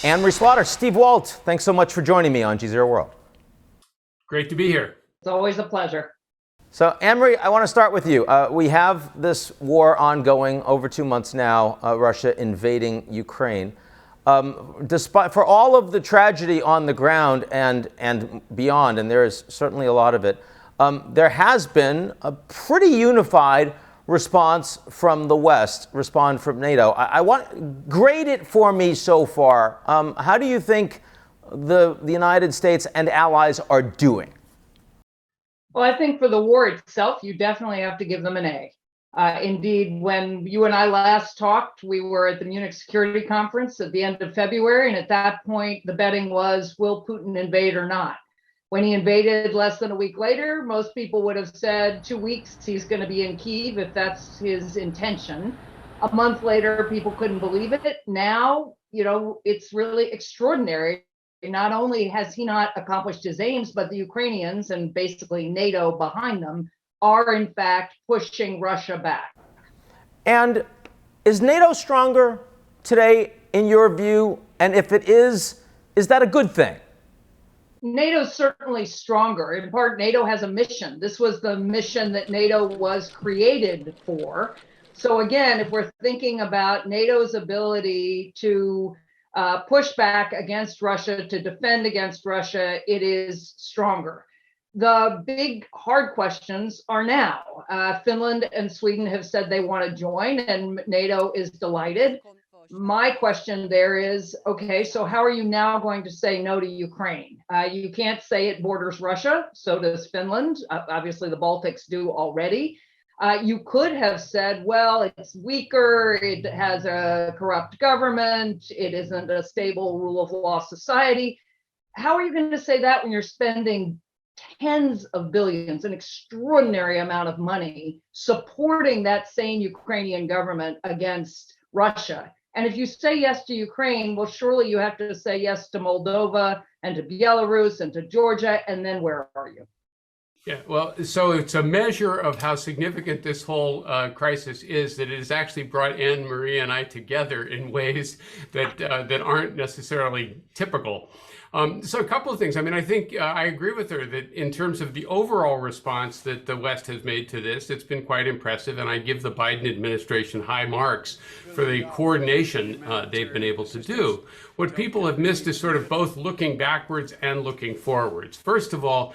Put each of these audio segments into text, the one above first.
Anne-Marie Slaughter, Steve Walt, thanks so much for joining me on GZERO World. Great to be here. It's always a pleasure. So, Anne-Marie, I want to start with you. We have this war ongoing over 2 months now, Russia invading Ukraine. Despite for all of the tragedy on the ground and beyond, and there is certainly a lot of it, there has been a pretty unified response from the West, from NATO. I want grade it for me so far. How do you think the United States and allies are doing? Well, I think for the war itself, you definitely have to give them an A. Indeed, when you and I last talked, we were at the Munich Security Conference at the end of February, and at that point, the betting was, will Putin invade or not? When he invaded less than a week later, most people would have said 2 weeks, he's going to be in Kyiv if that's his intention. A month later, people couldn't believe it. Now, it's really extraordinary. Not only has he not accomplished his aims, but the Ukrainians and basically NATO behind them are in fact pushing Russia back. And is NATO stronger today in your view? And if it is that a good thing? NATO's certainly stronger. In part, NATO has a mission. This was the mission that NATO was created for. So again, if we're thinking about NATO's ability to push back against Russia, to defend against Russia, it is stronger. The big hard questions are now. Finland and Sweden have said they want to join, and NATO is delighted. My question there is, okay, so how are you now going to say no to Ukraine? You can't say it borders Russia, so does Finland. Obviously, the Baltics do already. You could have said, well, it's weaker, it has a corrupt government, it isn't a stable rule of law society. How are you going to say that when you're spending tens of billions, an extraordinary amount of money, supporting that same Ukrainian government against Russia? And if you say yes to Ukraine, well, surely you have to say yes to Moldova and to Belarus and to Georgia, and then where are you? Yeah, well, so it's a measure of how significant this whole crisis is that it has actually brought Anne-Marie and I together in ways that aren't necessarily typical. So a couple of things. I mean, I think I agree with her that in terms of the overall response that the West has made to this, it's been quite impressive. And I give the Biden administration high marks for the coordination they've been able to do. What people have missed is sort of both looking backwards and looking forwards. First of all,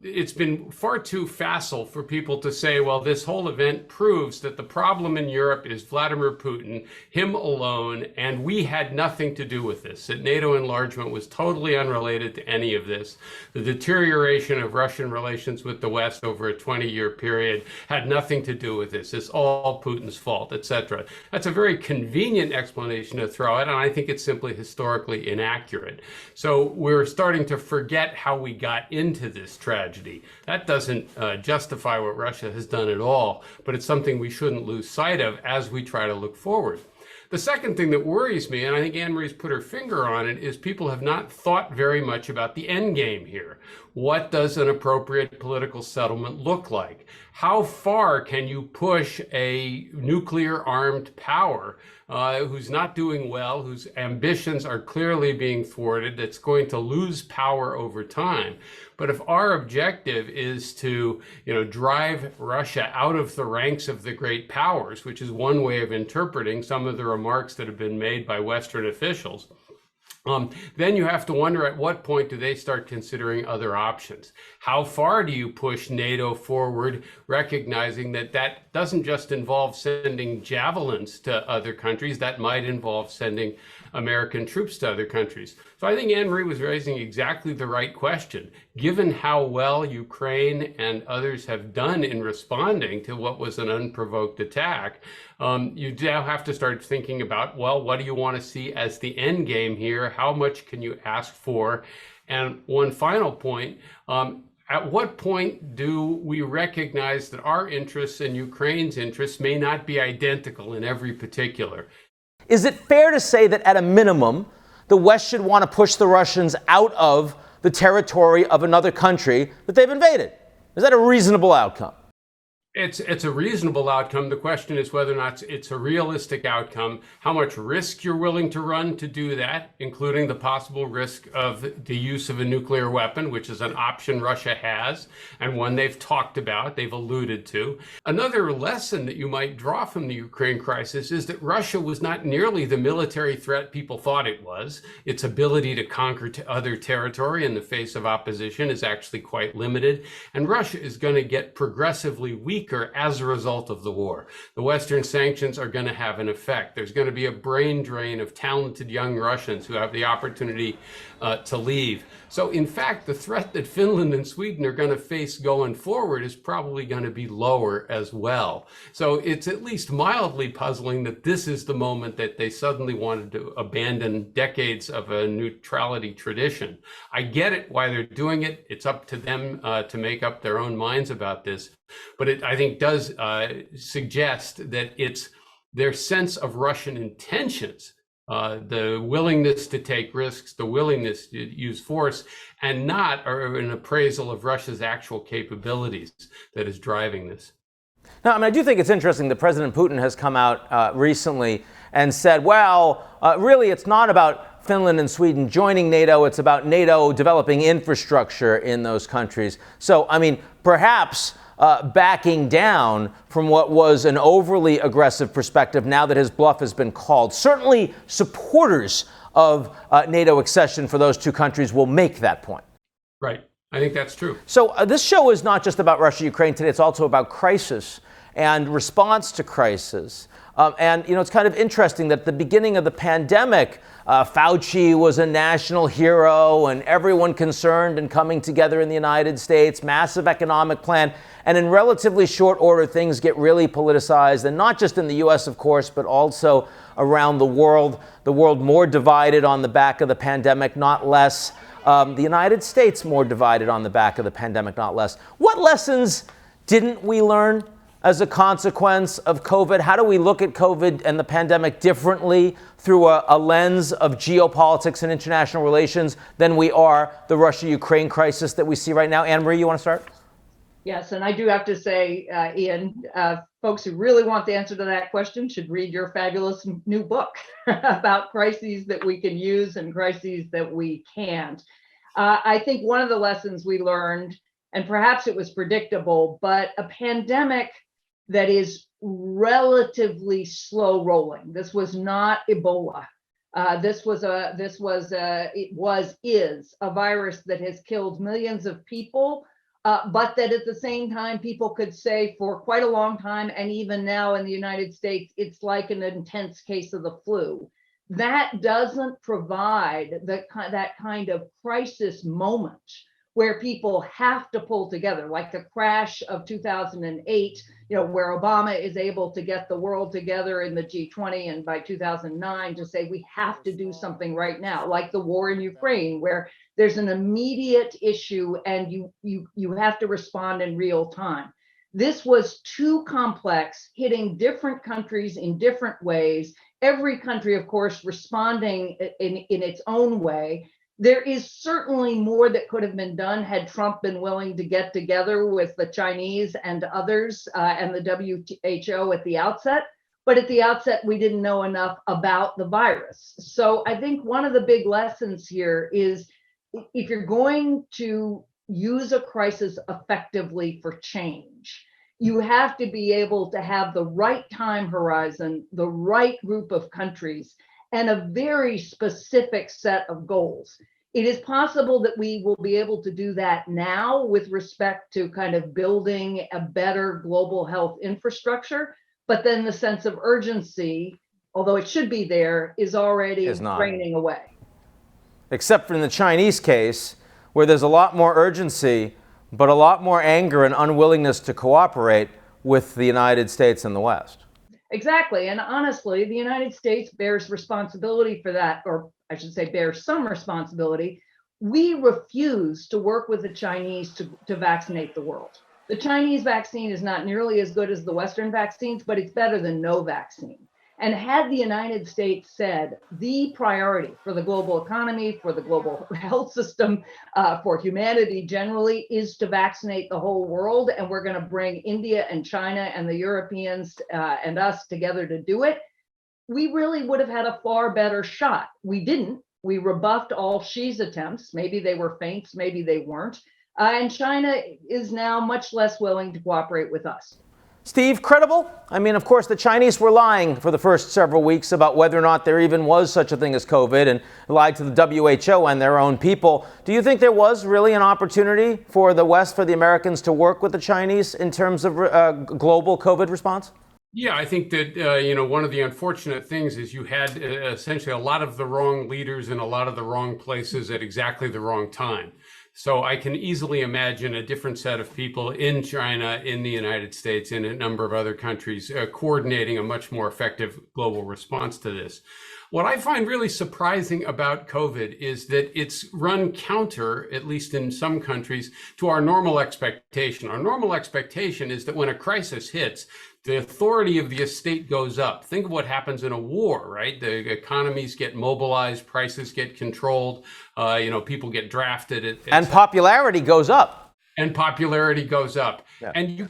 it's been far too facile for people to say, well, this whole event proves that the problem in Europe is Vladimir Putin, him alone, and we had nothing to do with this, that NATO enlargement was totally unrelated to any of this. The deterioration of Russian relations with the West over a 20-year period had nothing to do with this. It's all Putin's fault, etc. That's a very convenient explanation to throw out, and I think it's simply historically inaccurate. So we're starting to forget how we got into this tragedy. That doesn't justify what Russia has done at all, but it's something we shouldn't lose sight of as we try to look forward. The second thing that worries me, and I think Anne-Marie's put her finger on it, is people have not thought very much about the end game here. What does an appropriate political settlement look like? How far can you push a nuclear-armed power who's not doing well, whose ambitions are clearly being thwarted, that's going to lose power over time? But if our objective is to, drive Russia out of the ranks of the great powers, which is one way of interpreting some of the remarks that have been made by Western officials, then you have to wonder at what point do they start considering other options? How far do you push NATO forward, recognizing that that doesn't just involve sending javelins to other countries, that might involve sending American troops to other countries. So I think Anne-Marie was raising exactly the right question. Given how well Ukraine and others have done in responding to what was an unprovoked attack, you now have to start thinking about, well, what do you want to see as the end game here? How much can you ask for? And one final point, at what point do we recognize that our interests and Ukraine's interests may not be identical in every particular? Is it fair to say that at a minimum, the West should want to push the Russians out of the territory of another country that they've invaded? Is that a reasonable outcome? It's a reasonable outcome. The question is whether or not it's a realistic outcome, how much risk you're willing to run to do that, including the possible risk of the use of a nuclear weapon, which is an option Russia has, and one they've talked about, they've alluded to. Another lesson that you might draw from the Ukraine crisis is that Russia was not nearly the military threat people thought it was. Its ability to conquer other territory in the face of opposition is actually quite limited, and Russia is going to get progressively weaker as a result of the war. The Western sanctions are going to have an effect. There's going to be a brain drain of talented young Russians who have the opportunity to leave. So in fact, the threat that Finland and Sweden are going to face going forward is probably going to be lower as well. So it's at least mildly puzzling that this is the moment that they suddenly wanted to abandon decades of a neutrality tradition. I get it why they're doing it. It's up to them to make up their own minds about this. But it, I think, does suggest that it's their sense of Russian intentions, the willingness to take risks, the willingness to use force, and not an appraisal of Russia's actual capabilities that is driving this. Now, I mean, I do think it's interesting that President Putin has come out recently and said, well, really, it's not about Finland and Sweden joining NATO. It's about NATO developing infrastructure in those countries. So, I mean, perhaps backing down from what was an overly aggressive perspective now that his bluff has been called. Certainly supporters of NATO accession for those two countries will make that point. Right. I think that's true. So this show is not just about Russia-Ukraine today. It's also about crisis and response to crisis. And, you know, it's kind of interesting that at the beginning of the pandemic, Fauci was a national hero and everyone concerned and coming together in the United States, massive economic plan. And in relatively short order, things get really politicized, and not just in the U.S., of course, but also around the world more divided on the back of the pandemic, not less. The United States more divided on the back of the pandemic, not less. What lessons didn't we learn as a consequence of COVID? How do we look at COVID and the pandemic differently through a lens of geopolitics and international relations than we are the Russia-Ukraine crisis that we see right now? Anne-Marie, you want to start? Yes, and I do have to say, Ian, folks who really want the answer to that question should read your fabulous new book about crises that we can use and crises that we can't. I think one of the lessons we learned, and perhaps it was predictable, but a pandemic that is relatively slow rolling. This was not Ebola. This is a virus that has killed millions of people, but that at the same time, people could say for quite a long time, and even now in the United States, it's like an intense case of the flu. That doesn't provide that kind of crisis moment where people have to pull together, like the crash of 2008, where Obama is able to get the world together in the G20, and by 2009 to say we have to do something right now, like the war in Ukraine, where there's an immediate issue and you have to respond in real time. This was too complex, hitting different countries in different ways. Every country, of course, responding in its own way. There is certainly more that could have been done had Trump been willing to get together with the Chinese and others and the WHO at the outset. But at the outset, we didn't know enough about the virus. So I think one of the big lessons here is if you're going to use a crisis effectively for change, you have to be able to have the right time horizon, the right group of countries, and a very specific set of goals. It is possible that we will be able to do that now with respect to kind of building a better global health infrastructure, but then the sense of urgency, although it should be there, is already draining away. Except for in the Chinese case, where there's a lot more urgency, but a lot more anger and unwillingness to cooperate with the United States and the West. Exactly. And honestly, the United States bears responsibility for that, or I should say bears some responsibility. We refuse to work with the Chinese to vaccinate the world. The Chinese vaccine is not nearly as good as the Western vaccines, but it's better than no vaccine. And had the United States said the priority for the global economy, for the global health system, for humanity generally is to vaccinate the whole world, and we're going to bring India and China and the Europeans and us together to do it, we really would have had a far better shot. We didn't. We rebuffed all Xi's attempts. Maybe they were feints, maybe they weren't. And China is now much less willing to cooperate with us. Steve, credible? I mean, of course, the Chinese were lying for the first several weeks about whether or not there even was such a thing as COVID, and lied to the WHO and their own people. Do you think there was really an opportunity for the West, for the Americans, to work with the Chinese in terms of global COVID response? Yeah, I think that, one of the unfortunate things is you had essentially a lot of the wrong leaders in a lot of the wrong places at exactly the wrong time. So I can easily imagine a different set of people in China, in the United States, in a number of other countries, coordinating a much more effective global response to this. What I find really surprising about COVID is that it's run counter, at least in some countries, to our normal expectation. Our normal expectation is that when a crisis hits, the authority of the state goes up. Think of what happens in a war, right? The economies get mobilized, prices get controlled, people get drafted. And popularity goes up. And popularity goes up. Yeah. And you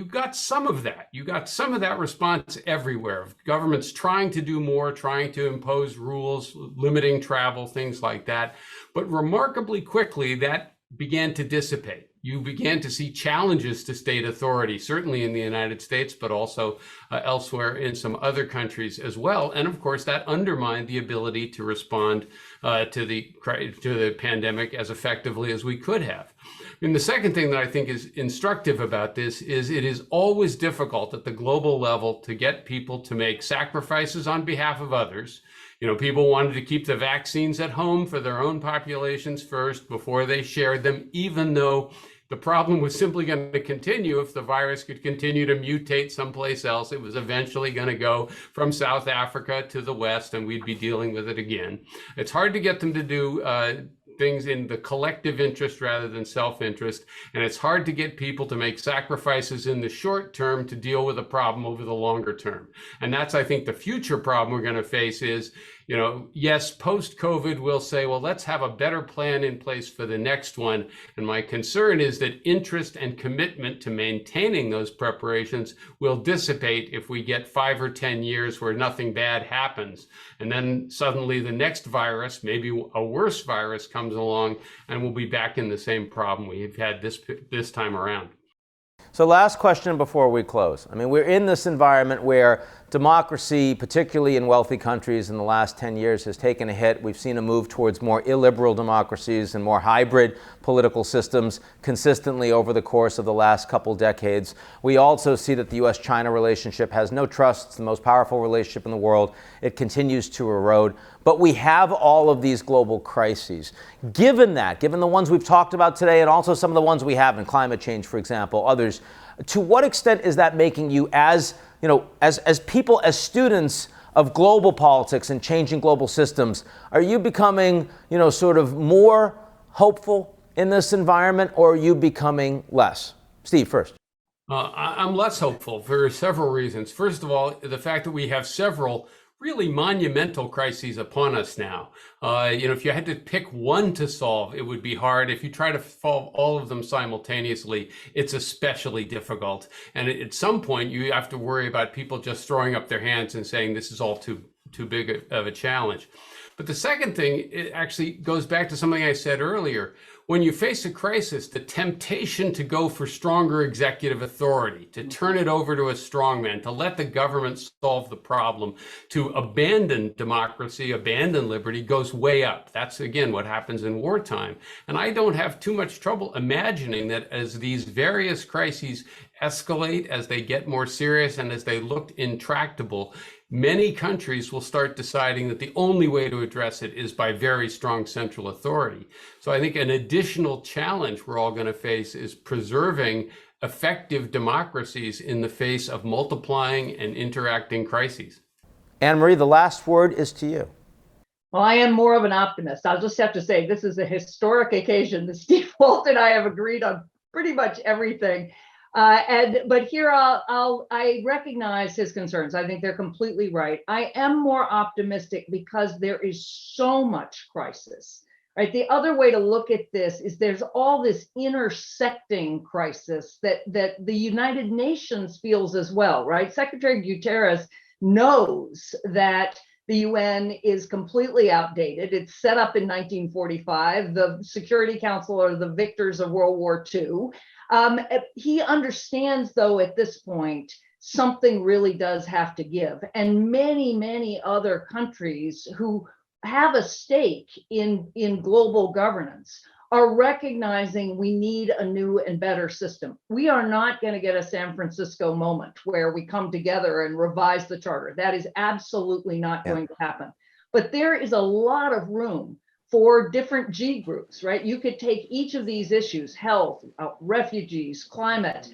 got some of that. You got some of that response everywhere. Governments trying to do more, trying to impose rules, limiting travel, things like that. But remarkably quickly, that began to dissipate. You began to see challenges to state authority, certainly in the United States, but also elsewhere in some other countries as well. And of course, that undermined the ability to respond to the pandemic as effectively as we could have. And the second thing that I think is instructive about this is it is always difficult at the global level to get people to make sacrifices on behalf of others. People wanted to keep the vaccines at home for their own populations first before they shared them, even though the problem was simply going to continue if the virus could continue to mutate someplace else. It was eventually going to go from South Africa to the West, and we'd be dealing with it again. It's hard to get them to do things in the collective interest rather than self-interest. And it's hard to get people to make sacrifices in the short term to deal with a problem over the longer term. And that's, I think, the future problem we're going to face is, yes, post-COVID, we'll say, well, let's have a better plan in place for the next one. And my concern is that interest and commitment to maintaining those preparations will dissipate if we get 5 or 10 years where nothing bad happens. And then suddenly the next virus, maybe a worse virus, comes along and we'll be back in the same problem we've had this time around. So last question before we close. I mean, we're in this environment where democracy, particularly in wealthy countries in the last 10 years, has taken a hit. We've seen a move towards more illiberal democracies and more hybrid political systems consistently over the course of the last couple decades. We also see that the U.S.-China relationship has no trust. It's the most powerful relationship in the world. It continues to erode. But we have all of these global crises. Given the ones we've talked about today, and also some of the ones we have in climate change, for example, others, to what extent is that making you as people, as students of global politics and changing global systems, are you becoming, sort of more hopeful in this environment, or are you becoming less? Steve, first. I'm less hopeful for several reasons. First of all, the fact that we have several really monumental crises upon us now. If you had to pick one to solve, it would be hard. If you try to solve all of them simultaneously, it's especially difficult. And at some point, you have to worry about people just throwing up their hands and saying this is all too big of a challenge. But the second thing, it actually goes back to something I said earlier. When you face a crisis, the temptation to go for stronger executive authority, to turn it over to a strongman, to let the government solve the problem, to abandon democracy, abandon liberty, goes way up. That's, again, what happens in wartime. And I don't have too much trouble imagining that as these various crises escalate, as they get more serious, and as they look intractable, many countries will start deciding that the only way to address it is by very strong central authority. So I think an additional challenge we're all going to face is preserving effective democracies in the face of multiplying and interacting crises. Anne-Marie, the last word is to you. Well, I am more of an optimist. I'll just have to say this is a historic occasion. Steve Walt and I have agreed on pretty much everything. But here I recognize his concerns. I think they're completely right. I am more optimistic because there is so much crisis. Right. The other way to look at this is there's all this intersecting crisis that the United Nations feels as well. Right. Secretary Guterres knows that the UN is completely outdated. It's set up in 1945. The Security Council are the victors of World War II. He understands, though, at this point, something really does have to give. And many, many other countries who have a stake in global governance are recognizing we need a new and better system. We are not going to get a San Francisco moment where we come together and revise the charter. That is absolutely not going to happen. But there is a lot of room for different G groups, right? You could take each of these issues, health, refugees, climate,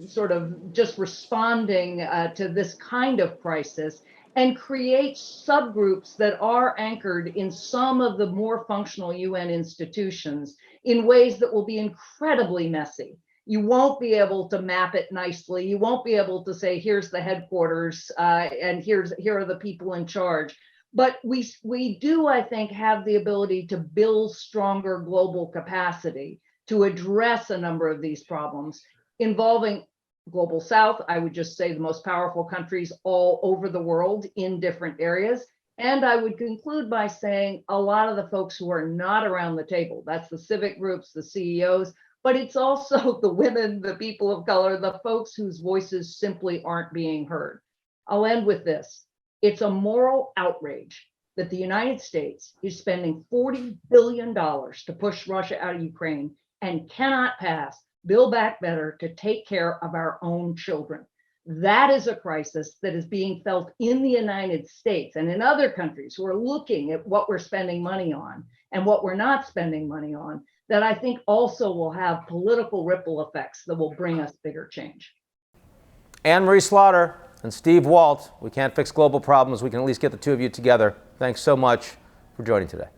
sort of just responding to this kind of crisis, and create subgroups that are anchored in some of the more functional UN institutions in ways that will be incredibly messy. You won't be able to map it nicely. You won't be able to say, here's the headquarters and here are the people in charge. But we do, I think, have the ability to build stronger global capacity to address a number of these problems involving Global South, I would just say the most powerful countries all over the world in different areas. And I would conclude by saying a lot of the folks who are not around the table, that's the civic groups, the CEOs, but it's also the women, the people of color, the folks whose voices simply aren't being heard. I'll end with this. It's a moral outrage that the United States is spending $40 billion to push Russia out of Ukraine and cannot pass Build Back Better to take care of our own children. That is a crisis that is being felt in the United States and in other countries who are looking at what we're spending money on and what we're not spending money on, that I think also will have political ripple effects that will bring us bigger change. Anne-Marie Slaughter and Steve Walt, we can't fix global problems. We can at least get the two of you together. Thanks so much for joining today.